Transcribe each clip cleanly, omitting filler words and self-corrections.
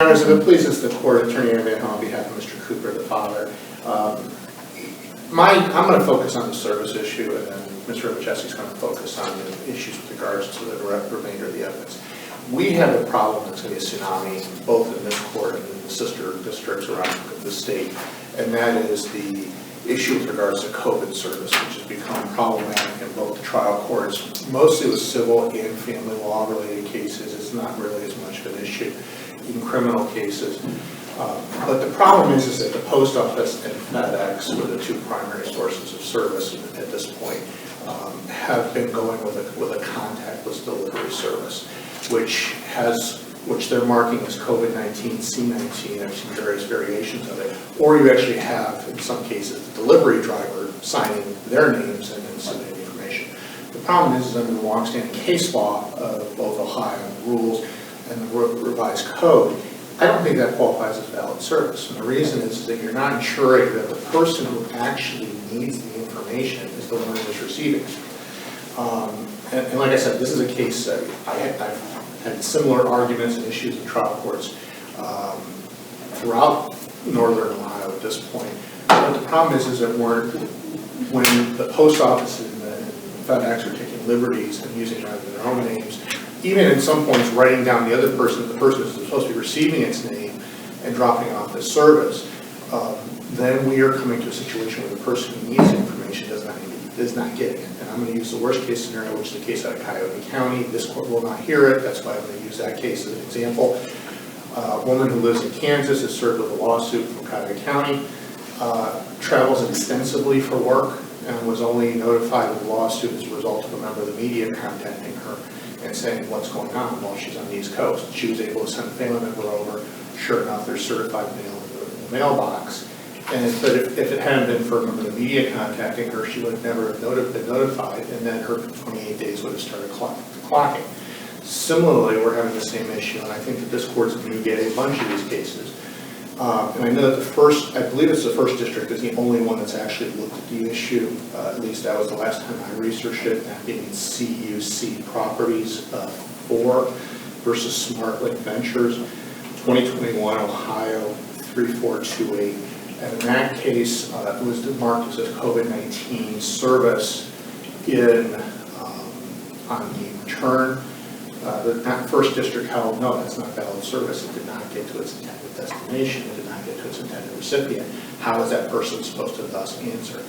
If it pleases the court, Attorney Van on behalf of Mr. Cooper, the father. I'm going to focus on the service issue, and then Mr. Robichewski's going to focus on the issues with regards to the remainder of the evidence. We have a problem that's going to be a tsunami, both in this court and in the sister districts around the state, and that is the issue with regards to COVID service, which has become problematic in both the trial courts, mostly with civil and family law related cases. It's not really as much of an issue in criminal cases. But the problem is that the post office and FedEx were the two primary sources of service at this point, have been going with a contactless delivery service, which they're marking as COVID-19, C19. I've seen various variations of it. Or you actually have, in some cases, the delivery driver signing their names and then submitting information. The problem is under the longstanding case law of both Ohio rules and the revised code, I don't think that qualifies as valid service. And the reason is that you're not ensuring that the person who actually needs the information is the one who's receiving it. And like I said, this is a case that I've had similar arguments and issues in trial courts throughout northern Ohio at this point. But the problem is that when the post office and the FedEx are taking liberties and using either their own names, even at some points writing down the person who's supposed to be receiving its name and dropping off the service, then we are coming to a situation where the person who needs the information is not getting it. And I'm going to use the worst case scenario, which is the case out of Cuyahoga County. This court will not hear it. That's why I'm going to use that case as an example. A woman who lives in Kansas is served with a lawsuit from Cuyahoga County, travels extensively for work, and was only notified of the lawsuit as a result of a member of the media contacting her and saying what's going on while she's on the East Coast. She was able to send a family member over. Sure enough, there's certified mail in the mailbox. But if it hadn't been for a member of the media contacting her, she would have never been notified, and then her 28 days would have started clocking. Similarly, we're having the same issue, and I think that this court's going to get a bunch of these cases. And I know that I believe it's the first district is the only one that's actually looked at the issue. At least that was the last time I researched it, that being CUC Properties 4 versus SmartLink Ventures, 2021, Ohio 3428. And in that case, it was marked as a COVID-19 service on the return. That first district held, no, that's not valid service. It did not get to its intended destination. It did not get to its intended recipient. How is that person supposed to thus answer?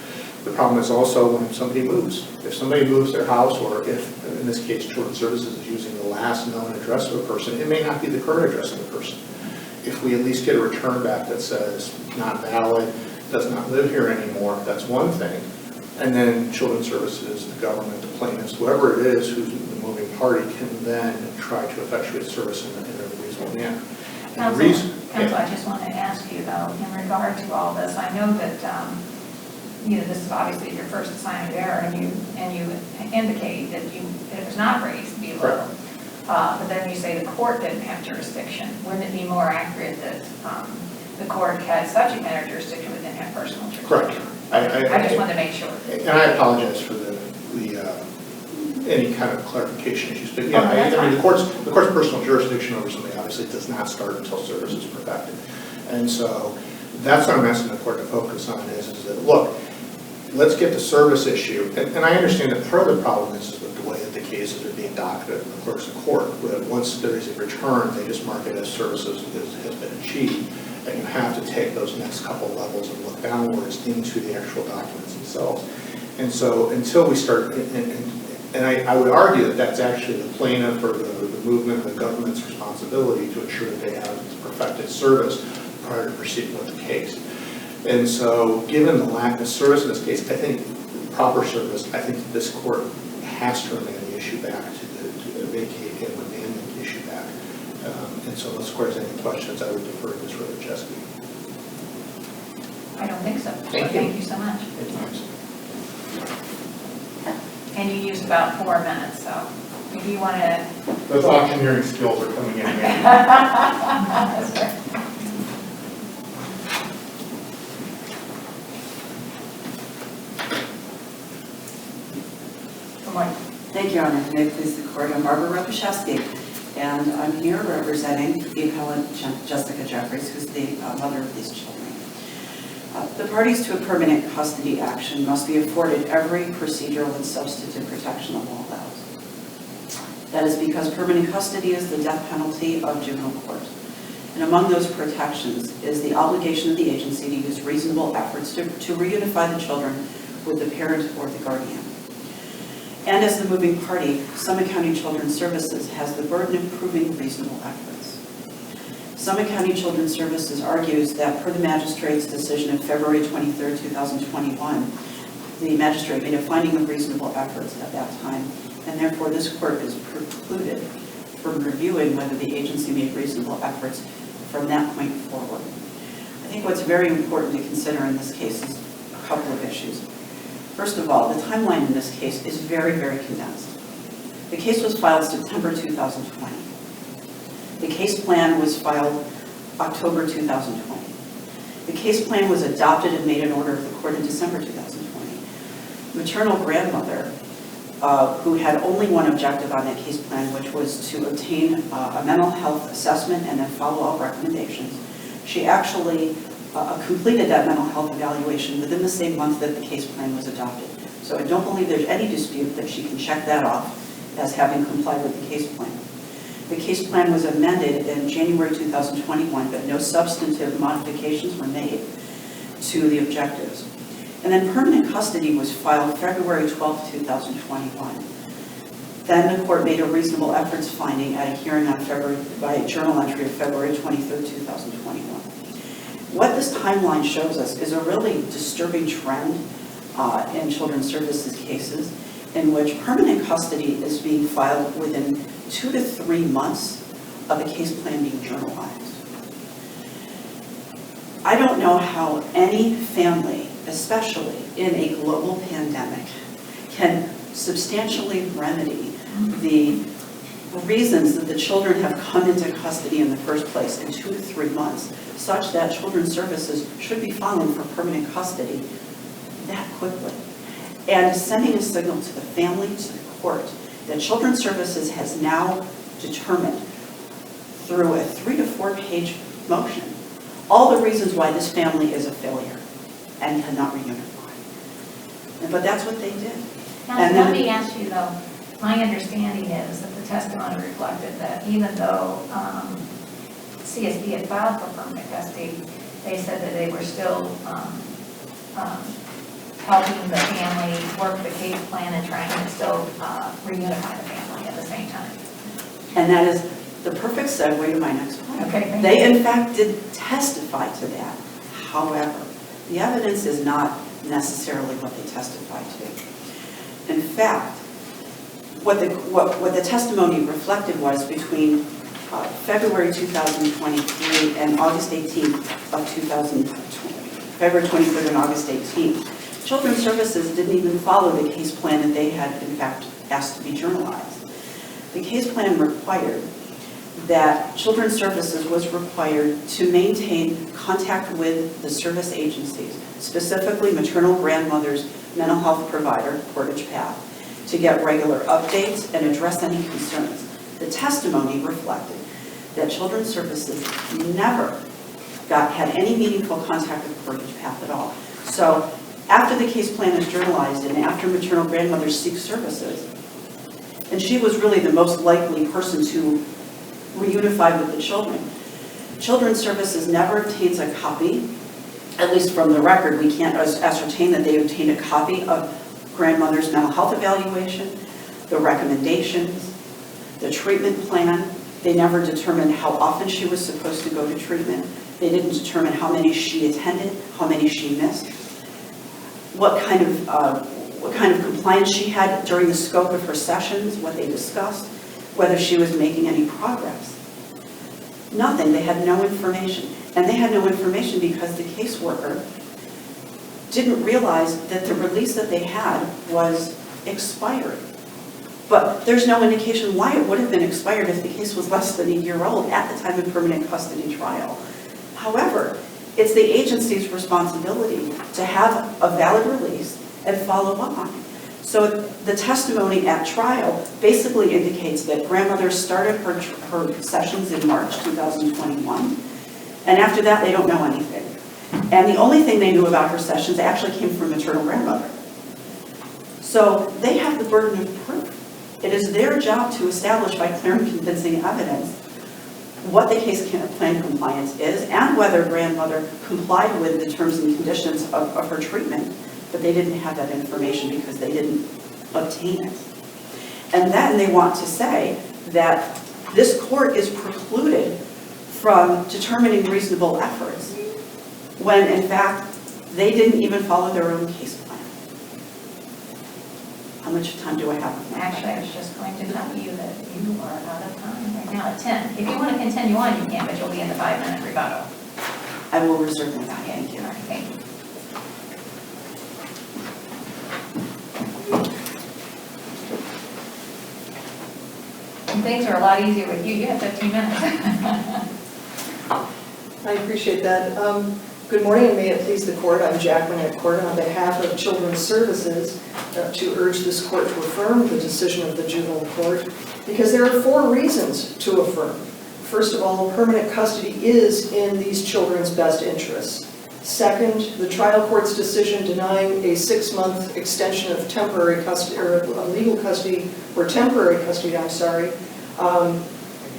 The problem is also when somebody moves. If somebody moves their house, or if, in this case, Children's Services is using the last known address of a person, it may not be the current address of the person. If we at least get a return back that says not valid, does not live here anymore, that's one thing. And then Children's Services, the government, the plaintiffs, whoever it is who's the moving party can then try to effectuate service in a reasonable manner. Counsel, I just want to ask you though, in regard to all this, I know that this is obviously your first assignment error, and you indicate that it was not raised below. Correct. But then you say the court didn't have jurisdiction. Wouldn't it be more accurate that the court had subject matter jurisdiction but didn't have personal jurisdiction? Correct. I just wanted to make sure. And I apologize for any kind of clarification issues, but yeah, I mean the court's personal jurisdiction over something obviously does not start until service is perfected, and so that's what I'm asking the court to focus on is that look, let's get the service issue, and I understand that part of the problem is with the way that the cases are being docketed in the clerks of court. That once there is a return, they just mark it as services has been achieved. And you have to take those next couple levels and look downwards into the actual documents themselves. And so until we start, and I would argue that that's actually the plaintiff or the movement of the government's responsibility to ensure that they have perfected service prior to proceeding with the case. And so given the lack of service in this case, I think proper service, I think this court has to remand the issue back to vacate and remand the issue back. And so unless the court has any questions, I would defer to Ms. Robichewski. I don't think so. Thank you so much. Thank you. And you used about 4 minutes, so if you want to... Those auctioneering skills are coming in handy. That's right. Good morning. Thank you, Your Honor. May it please the court. I'm Barbara Robichewski. and I'm here representing the appellant Jessica Jeffries, who's the mother of these children. The parties to a permanent custody action must be afforded every procedural and substantive protection the law allows. That is because permanent custody is the death penalty of juvenile court. And among those protections is the obligation of the agency to use reasonable efforts to reunify the children with the parent or the guardian. And as the moving party, Summit County Children's Services has the burden of proving reasonable efforts. Summit County Children's Services argues that per the magistrate's decision of February 23, 2021, the magistrate made a finding of reasonable efforts at that time, and therefore this court is precluded from reviewing whether the agency made reasonable efforts from that point forward. I think what's very important to consider in this case is a couple of issues. First of all, the timeline in this case is very, very condensed. The case was filed September 2020. The case plan was filed October 2020. The case plan was adopted and made an order of the court in December 2020. Maternal grandmother, who had only one objective on that case plan, which was to obtain a mental health assessment and then follow-up recommendations. She actually completed that mental health evaluation within the same month that the case plan was adopted. So I don't believe there's any dispute that she can check that off as having complied with the case plan. The case plan was amended in January 2021, but no substantive modifications were made to the objectives. And then permanent custody was filed February 12, 2021. Then the court made a reasonable efforts finding at a hearing on by a journal entry of February 23, 2021. What this timeline shows us is a really disturbing trend in children's services cases in which permanent custody is being filed within 2 to 3 months of a case plan being journalized. I don't know how any family, especially in a global pandemic, can substantially remedy the reasons that the children have come into custody in the first place in 2 to 3 months, such that children's services should be filing for permanent custody that quickly. And sending a signal to the family, to the court, that Children's Services has now determined through a 3 to 4 page motion all the reasons why this family is a failure and cannot reunify. But that's what they did. Now, and let me ask you though, my understanding is that the testimony reflected that even though CSB had filed for permanent custody, they said that they were still helping the family work the case plan and trying to still reunify the family at the same time. And that is the perfect segue to my next point. Okay, they in fact did testify to that. However, the evidence is not necessarily what they testified to. In fact, what the testimony reflected was between February 2023 and August 18th of 2020, February 23rd and August 18th, Children's Services didn't even follow the case plan that they had in fact asked to be journalized. The case plan required that Children's Services was required to maintain contact with the service agencies, specifically maternal grandmother's mental health provider, Portage Path, to get regular updates and address any concerns. The testimony reflected that Children's Services never had any meaningful contact with Portage Path at all. So after the case plan is journalized and after maternal grandmother seeks services, and she was really the most likely person to reunify with the children, Children's Services never obtains a copy, at least from the record, we can't ascertain that they obtained a copy of grandmother's mental health evaluation, the recommendations, the treatment plan. They never determined how often she was supposed to go to treatment. They didn't determine how many she attended, how many she missed, what kind of compliance she had during the scope of her sessions, what they discussed, whether she was making any progress. Nothing. They had no information. And they had no information because the caseworker didn't realize that the release that they had was expired. But there's no indication why it would have been expired if the case was less than a year old at the time of permanent custody trial. However, it's the agency's responsibility to have a valid release and follow up on it. So the testimony at trial basically indicates that grandmother started her sessions in March 2021, and after that they don't know anything. And the only thing they knew about her sessions actually came from maternal grandmother. So they have the burden of proof. It is their job to establish by clear and convincing evidence what the case plan compliance is and whether grandmother complied with the terms and conditions of her treatment, but they didn't have that information because they didn't obtain it. And then they want to say that this court is precluded from determining reasonable efforts when in fact they didn't even follow their own case plan. How much time do I have? Actually, I was just going to tell you that you are out of time right now at 10. If you want to continue on, you can, but you'll be in the 5-minute rebuttal. I will reserve my time. Thank you. All right, thank you. And things are a lot easier with you. You have 15 minutes. I appreciate that. Good morning, and may it please the court. I'm Jacqueline at court on behalf of Children's Services to urge this court to affirm the decision of the juvenile court because there are 4 reasons to affirm. First of all, permanent custody is in these children's best interests. Second, the trial court's decision denying a 6-month extension of temporary custody, or legal custody, or temporary custody,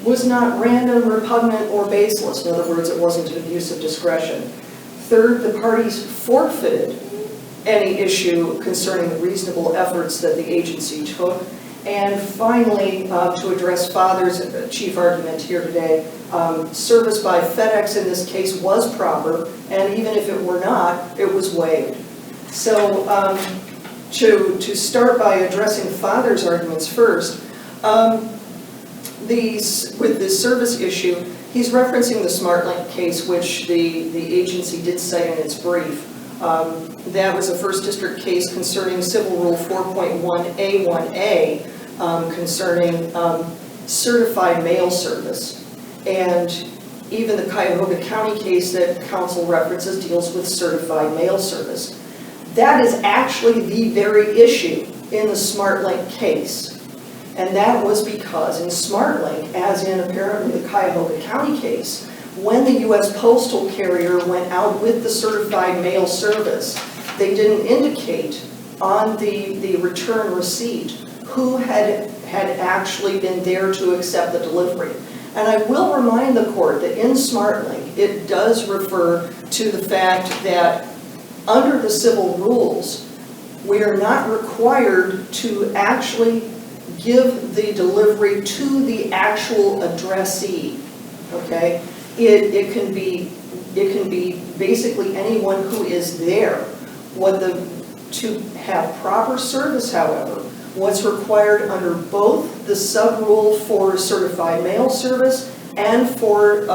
was not random, repugnant, or baseless. In other words, it wasn't an abuse of discretion. Third, the parties forfeited any issue concerning the reasonable efforts that the agency took. And finally, to address Father's chief argument here today, service by FedEx in this case was proper, and even if it were not, it was waived. So to start by addressing Father's arguments first, with the service issue, he's referencing the SmartLink case, which the agency did cite in its brief. That was a First District case concerning Civil Rule 4.1A1A concerning certified mail service. And even the Cuyahoga County case that counsel references deals with certified mail service. That is actually the very issue in the SmartLink case. And that was because in SmartLink, as in apparently the Cuyahoga County case, when the U.S. Postal Carrier went out with the certified mail service, they didn't indicate on the return receipt who had actually been there to accept the delivery. And I will remind the court that in SmartLink, it does refer to the fact that under the civil rules, we are not required to actually give the delivery to the actual addressee, okay? It can be basically anyone who is there. To have proper service, however, what's required under both the sub-rule for certified mail service and for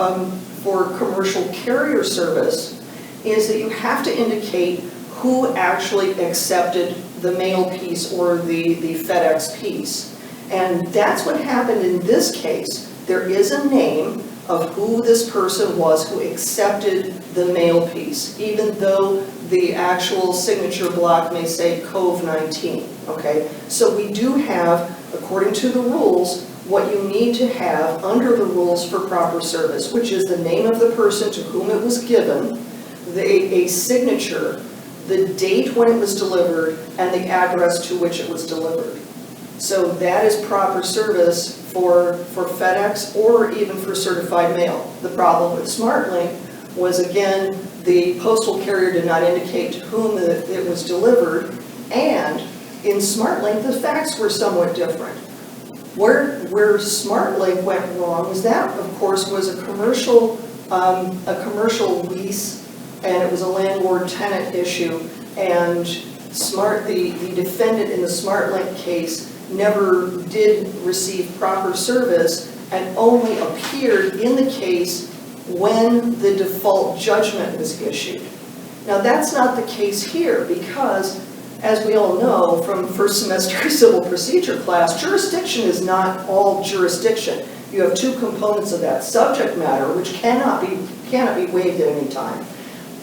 commercial carrier service is that you have to indicate who actually accepted the mail piece or the FedEx piece. And that's what happened in this case. There is a name of who this person was who accepted the mail piece, even though the actual signature block may say COVID-19, okay? So we do have, according to the rules, what you need to have under the rules for proper service, which is the name of the person to whom it was given, a signature, the date when it was delivered, and the address to which it was delivered. So that is proper service for FedEx or even for certified mail. The problem with SmartLink was, again, the postal carrier did not indicate to whom it was delivered, and in SmartLink, the facts were somewhat different. Where SmartLink went wrong was that, of course, was a commercial lease, and it was a landlord-tenant issue, and the defendant in the SmartLink case never did receive proper service and only appeared in the case when the default judgment was issued. Now that's not the case here because, as we all know from first semester civil procedure class, jurisdiction is not all jurisdiction. You have 2 components of that: subject matter, which cannot be waived at any time,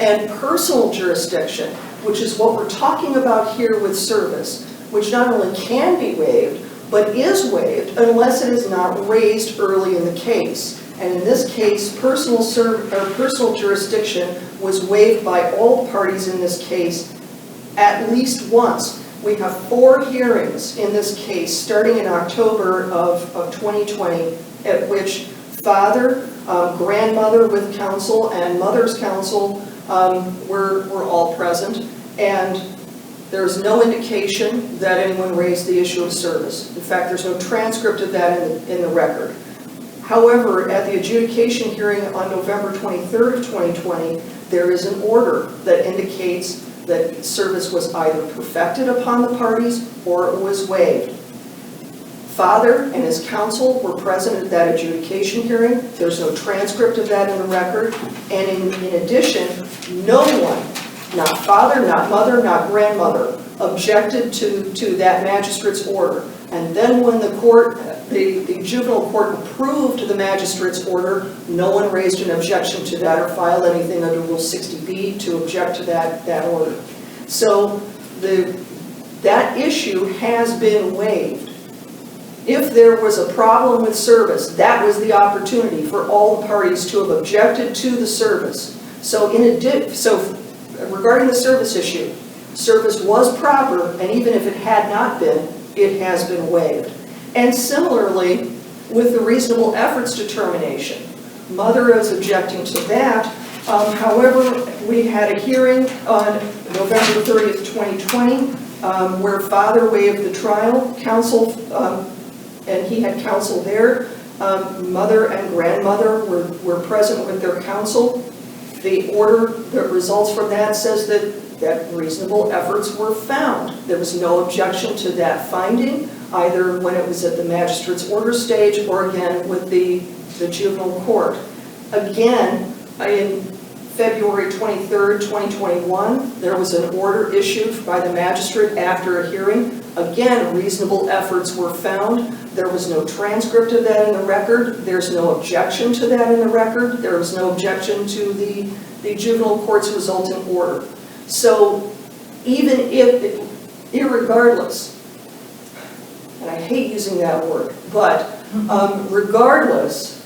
and personal jurisdiction, which is what we're talking about here with service. which not only can be waived, but is waived unless it is not raised early in the case. And in this case, personal jurisdiction was waived by all parties in this case at least once. We have 4 hearings in this case starting in October of 2020 at which father, grandmother with counsel, and mother's counsel were all present. And there's no indication that anyone raised the issue of service. In fact, there's no transcript of that in the record. However, at the adjudication hearing on November 23rd of 2020, there is an order that indicates that service was either perfected upon the parties or it was waived. Father and his counsel were present at that adjudication hearing. There's no transcript of that in the record. And in addition, no one, not father, not mother, not grandmother, objected to that magistrate's order. And then when the court, the juvenile court approved the magistrate's order, no one raised an objection to that or filed anything under Rule 60B to object to that order. So that issue has been waived. If there was a problem with service, that was the opportunity for all the parties to have objected to the service. So regarding the service issue, service was proper, and even if it had not been, it has been waived. And similarly, with the reasonable efforts determination, mother is objecting to that. However, we had a hearing on November 30th, 2020, where father waived the trial, counsel, and he had counsel there. Mother and grandmother were present with their counsel. The order that results from that says that reasonable efforts were found. There was no objection to that finding, either when it was at the magistrate's order stage or again with the juvenile court. Again, in February 23rd, 2021, there was an order issued by the magistrate after a hearing. Again, reasonable efforts were found. There was no transcript of that in the record. There's no objection to that in the record. There was no objection to the juvenile court's resultant order. So even if, irregardless, and I hate using that word, but regardless,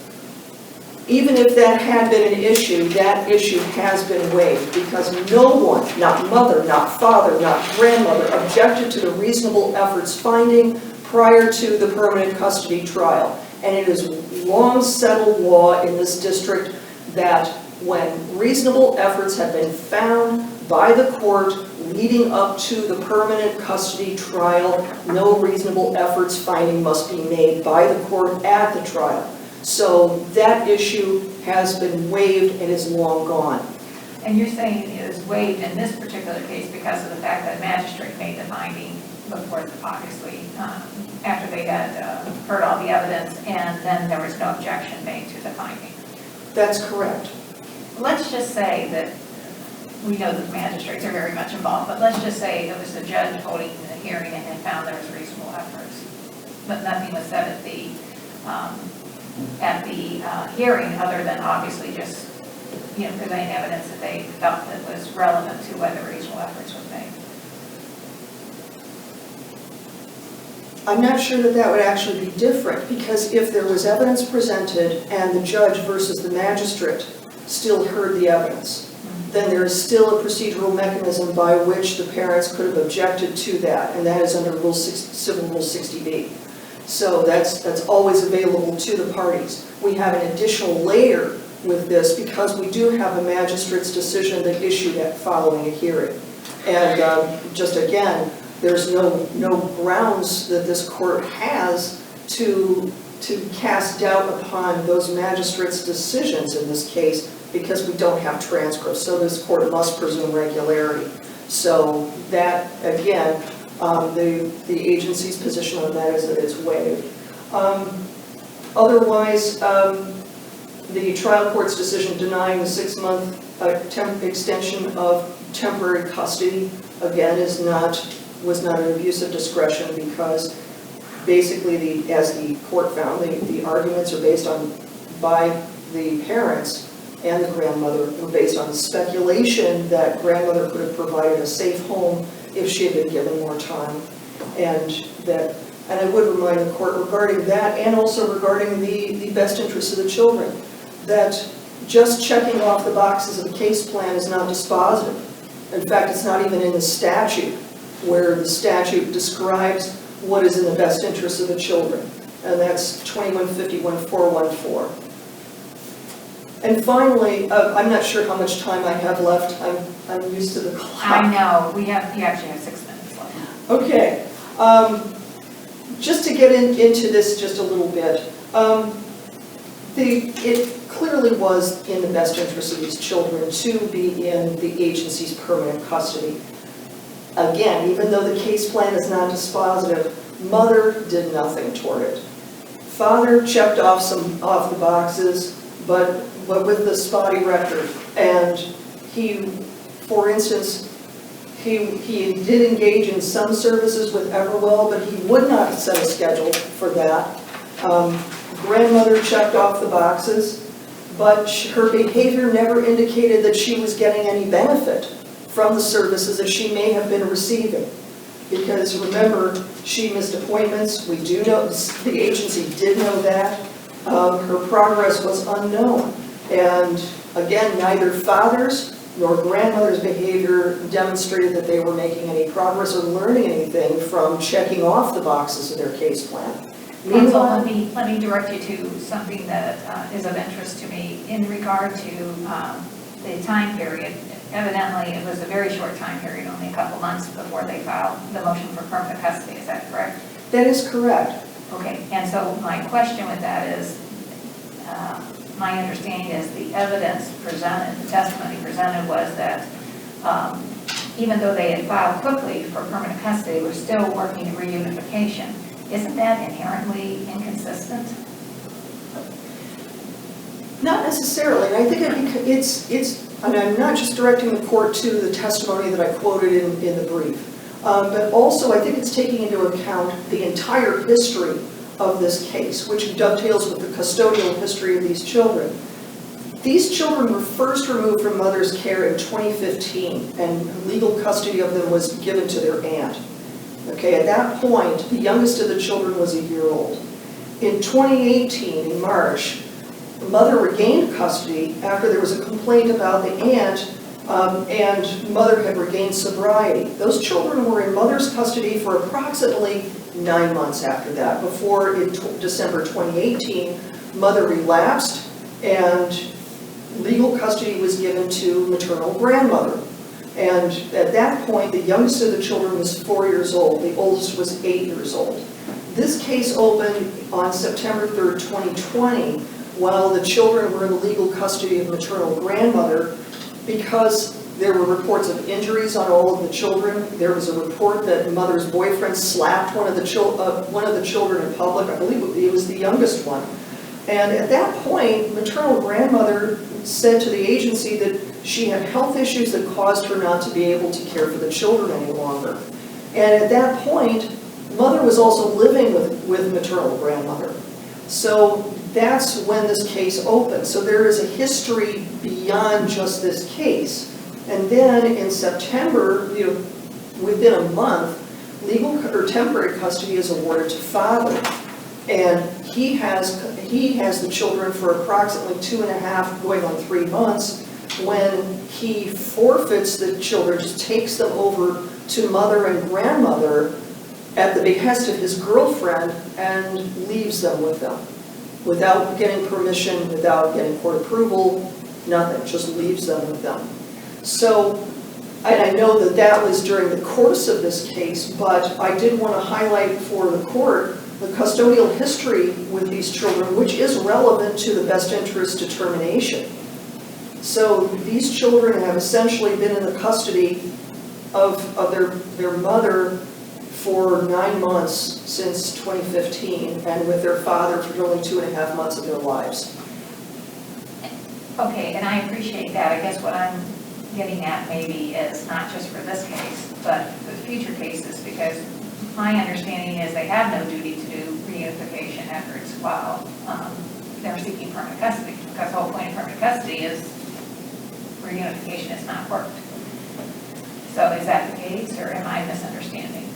even if that had been an issue, that issue has been waived because no one, not mother, not father, not grandmother, objected to the reasonable efforts finding prior to the permanent custody trial. And it is long settled law in this district that when reasonable efforts have been found by the court leading up to the permanent custody trial, no reasonable efforts finding must be made by the court at the trial. So that issue has been waived and is long gone. And you're saying it was waived in this particular case because of the fact that the magistrate made the finding before, obviously, after they had heard all the evidence, and then there was no objection made to the finding. That's correct. Let's just say that we know that magistrates are very much involved, but let's just say it was the judge holding the hearing and they found there was reasonable efforts, but nothing was said at the hearing other than obviously just, presenting evidence that they felt that was relevant to whether reasonable efforts were made. I'm not sure that that would actually be different because if there was evidence presented and the judge versus the magistrate still heard the evidence, then there is still a procedural mechanism by which the parents could have objected to that, and that is under Civil Rule 60B. So that's always available to the parties. We have an additional layer with this because we do have a magistrate's decision that issued that following a hearing. And just again, there's no grounds that this court has to cast doubt upon those magistrates' decisions in this case because we don't have transcripts. So this court must presume regularity. So that, again, the agency's position on that is that it's waived. Otherwise, the trial court's decision denying the 6-month extension of temporary custody, again, was not an abuse of discretion because basically, as the court found, the arguments are based by the parents and the grandmother were based on speculation that grandmother could have provided a safe home if she had been given more time. And I would remind the court regarding that, and also regarding the best interests of the children, that just checking off the boxes of a case plan is not dispositive. In fact, it's not even in the statute, where the statute describes what is in the best interest of the children. And that's 2151-414. And finally, I'm not sure how much time I have left. I'm used to the clock. I know, you actually have 6 minutes left. Okay. Just to get into this just a little bit, it clearly was in the best interest of these children to be in the agency's permanent custody. Again, even though the case plan is not dispositive, mother did nothing toward it. Father checked off the boxes, but with the spotty record. And he, for instance, he did engage in some services with Everwell, but he would not set a schedule for that. Grandmother checked off the boxes, but her behavior never indicated that she was getting any benefit from the services that she may have been receiving. Because remember, she missed appointments. We do know, the agency did know that. Her progress was unknown. And again, neither father's nor grandmother's behavior demonstrated that they were making any progress or learning anything from checking off the boxes of their case plan. Counsel, let me direct you to something that is of interest to me in regard to the time period. Evidently, it was a very short time period, only a couple months before they filed the motion for permanent custody. Is that correct? That is correct. Okay, and so my question with that is, my understanding is the evidence presented, the testimony presented was that even though they had filed quickly for permanent custody, we're still working reunification. Isn't that inherently inconsistent? Not necessarily. And I think and I'm not just directing the court to the testimony that I quoted in the brief, but also I think it's taking into account the entire history of this case, which dovetails with the custodial history of these children. These children were first removed from mother's care in 2015, and legal custody of them was given to their aunt. Okay, at that point, the youngest of the children was a year old. In 2018, in March, the mother regained custody after there was a complaint about the aunt, and mother had regained sobriety. Those children were in mother's custody for approximately 9 months after that, before in December 2018, mother relapsed and legal custody was given to maternal grandmother. And at that point, the youngest of the children was 4 years old, the oldest was 8 years old. This case opened on September 3rd, 2020, while the children were in the legal custody of maternal grandmother, because there were reports of injuries on all of the children. There was a report that mother's boyfriend slapped one of the children in public. I believe it was the youngest one. And at that point, maternal grandmother said to the agency that she had health issues that caused her not to be able to care for the children any longer. And at that point, mother was also living with maternal grandmother. So that's when this case opened. So there is a history beyond just this case. And then in September, within a month, legal or temporary custody is awarded to father. And he has the children for approximately 2.5, going on 3 months, when he forfeits the children, just takes them over to mother and grandmother at the behest of his girlfriend and leaves them with them. Without getting permission, without getting court approval, nothing, just leaves them with them. So, and I know that was during the course of this case, but I did want to highlight for the court the custodial history with these children, which is relevant to the best interest determination. So these children have essentially been in the custody of their mother for 9 months since 2015, and with their father for only 2.5 months of their lives. Okay, and I appreciate that. I guess what I'm getting at maybe is not just for this case, but for future cases, because my understanding is they have no duty to do reunification efforts while they're seeking permanent custody, because the whole point of permanent custody is reunification has not worked. So is that the case, or am I misunderstanding?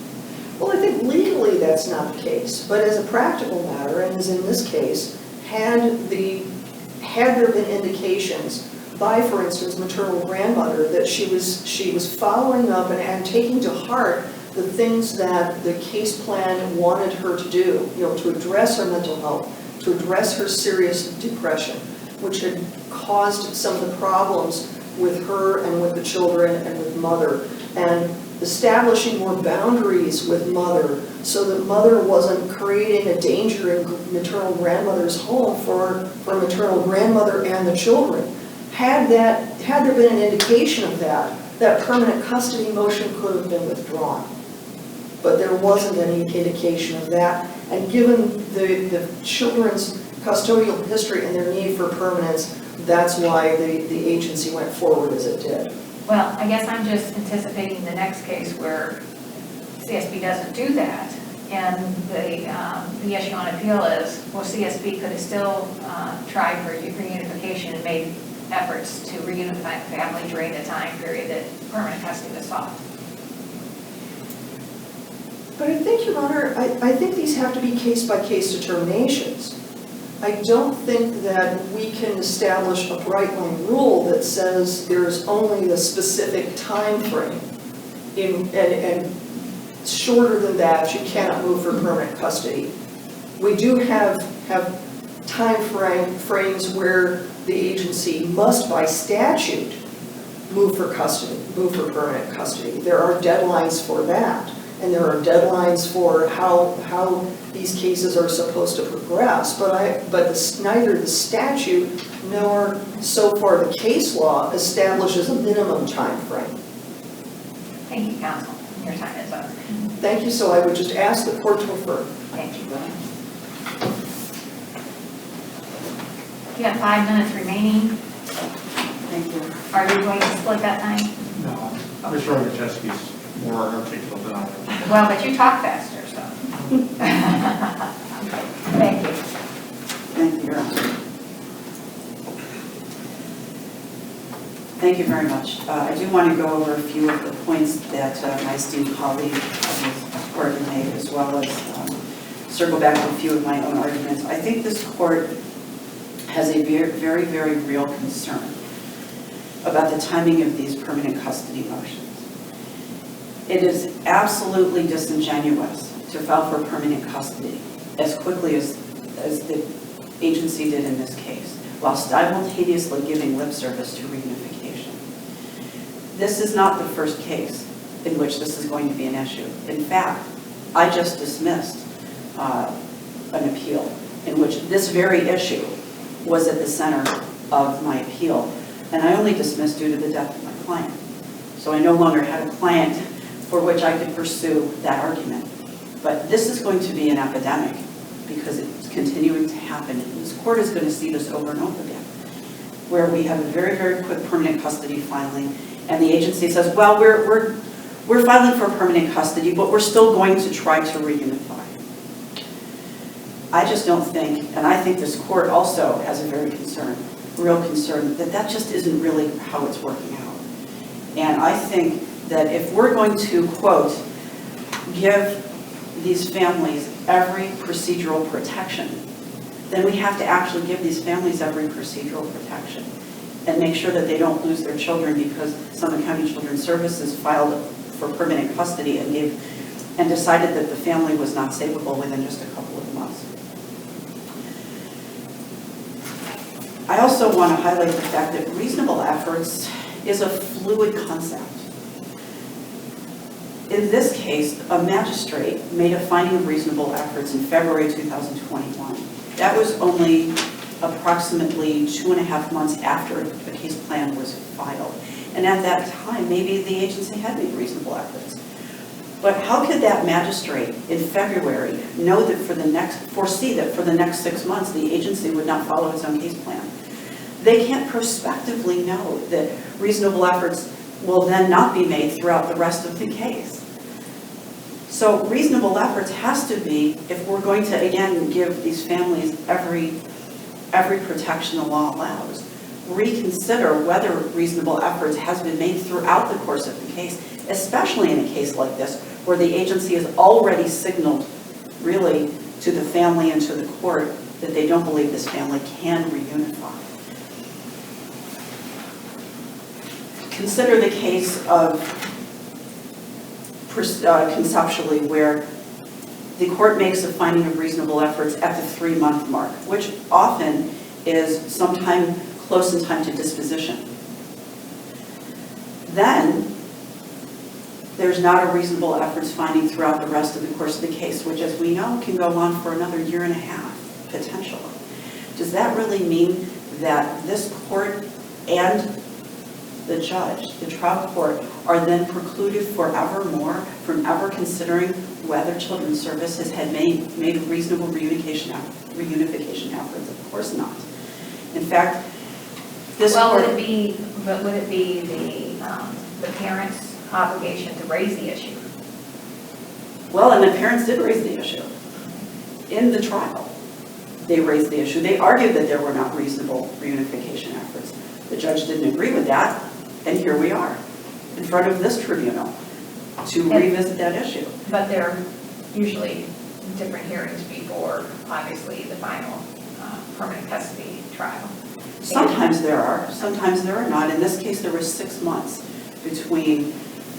Well, I think legally that's not the case, but as a practical matter, and as in this case, had there been indications by, for instance, maternal grandmother that she was following up and taking to heart the things that the case plan wanted her to do, to address her mental health, to address her serious depression, which had caused some of the problems with her and with the children and with mother, and establishing more boundaries with mother so that mother wasn't creating a danger in maternal grandmother's home for maternal grandmother and the children. Had there been an indication of that permanent custody motion could have been withdrawn. But there wasn't any indication of that, and given the children's custodial history and their need for permanence, that's why the agency went forward as it did. Well, I guess I'm just anticipating the next case where CSB doesn't do that, and the issue on appeal is, well, CSB could have still tried for reunification and made efforts to reunify the family during the time period that permanent custody was sought. But I think, Your Honor, I think these have to be case-by-case determinations. I don't think that we can establish a bright-line rule that says there's only a specific time frame, and shorter than that, you cannot move for permanent custody. We do have time frames where the agency must, by statute, move for permanent custody. There are deadlines for that, and there are deadlines for how these cases are supposed to progress. But neither the statute nor, so far, the case law establishes a minimum time frame. Thank you, counsel. Your time is up. Thank you. So I would just ask the court to affirm. Thank you. You have 5 minutes remaining. Thank you. Are you going to split that time? No, I'm sure Majeski's more articulate than I am. Well, but you talk faster, so. Thank you. Thank you, Your Honor. Thank you very much. I do want to go over a few of the points that my esteemed colleague has already made, as well as circle back to a few of my own arguments. I think this court has a very, very real concern about the timing of these permanent custody motions. It is absolutely disingenuous to file for permanent custody as quickly as the agency did in this case, while simultaneously giving lip service to reunification. This is not the first case in which this is going to be an issue. In fact, I just dismissed an appeal in which this very issue was at the center of my appeal, and I only dismissed due to the death of my client. So I no longer had a client for which I could pursue that argument. But this is going to be an epidemic because it's continuing to happen. And this court is going to see this over and over again, where we have a very, very quick permanent custody filing, and the agency says, well, we're filing for permanent custody, but we're still going to try to reunify. I just don't think, and I think this court also has a real concern, that just isn't really how it's working out. And I think that if we're going to, quote, give these families every procedural protection, then we have to actually give these families every procedural protection and make sure that they don't lose their children because Summit County Children's Services filed for permanent custody and decided that the family was not savable within just a couple of months. I also want to highlight the fact that reasonable efforts is a fluid concept. In this case, a magistrate made a finding of reasonable efforts in February 2021. That was only approximately 2.5 months after the case plan was filed. And at that time, maybe the agency had made reasonable efforts. But how could that magistrate in February know that foresee that for the next 6 months, the agency would not follow its own case plan? They can't prospectively know that reasonable efforts will then not be made throughout the rest of the case. So reasonable efforts has to be, if we're going to, again, give these families every protection the law allows, reconsider whether reasonable efforts has been made throughout the course of the case, especially in a case like this, where the agency has already signaled, really, to the family and to the court that they don't believe this family can reunify. Consider the case of conceptually where the court makes a finding of reasonable efforts at the 3-month mark, which often is sometime close in time to disposition. Then there's not a reasonable efforts finding throughout the rest of the course of the case, which, as we know, can go on for another 1.5 years, potentially. Does that really mean that this court and the judge, the trial court, are then precluded forevermore from ever considering whether Children's Services had made reasonable reunification efforts? Of course not. In fact, this Well, court... would it be the parents' obligation to raise the issue? Well, and the parents did raise the issue. In the trial, they raised the issue. They argued that there were not reasonable reunification efforts. The judge didn't agree with that, and here we are, in front of this tribunal, to revisit that issue. But there are usually different hearings before, obviously, the final permanent custody trial. Sometimes there are, sometimes there are not. In this case, there was 6 months between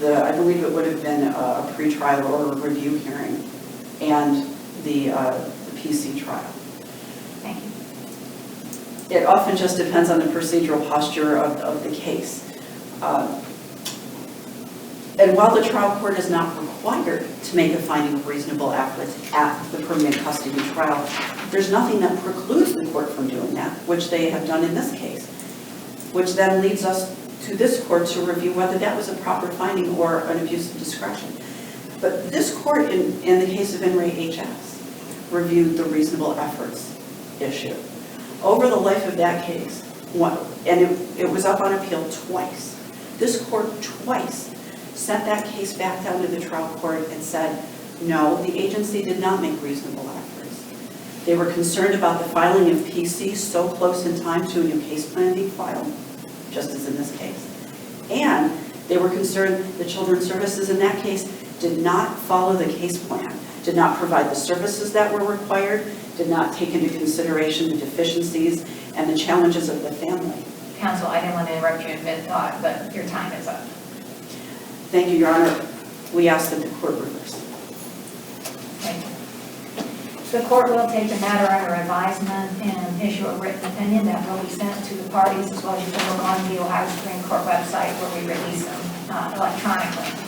I believe it would have been a pretrial or a review hearing, and the PC trial. Thank you. It often just depends on the procedural posture of the case. And while the trial court is not required to make a finding of reasonable efforts at the permanent custody trial, there's nothing that precludes the court from doing that, which they have done in this case, which then leads us to this court to review whether that was a proper finding or an abuse of discretion. But this court, in the case of In Re HS, reviewed the reasonable efforts issue. Over the life of that case, and it was up on appeal twice, this court twice sent that case back down to the trial court and said, no, the agency did not make reasonable efforts. They were concerned about the filing of PC so close in time to a new case plan being filed, just as in this case. And they were concerned the Children's Services in that case did not follow the case plan, did not provide the services that were required, did not take into consideration the deficiencies and the challenges of the family. Counsel, I didn't want to interrupt you in mid-thought, but your time is up. Thank you, Your Honor. We ask that the court reverse. Thank you. The court will take the matter under advisement and issue a written opinion that will be sent to the parties, as well as you can look on the Ohio Supreme Court website where we release them electronically.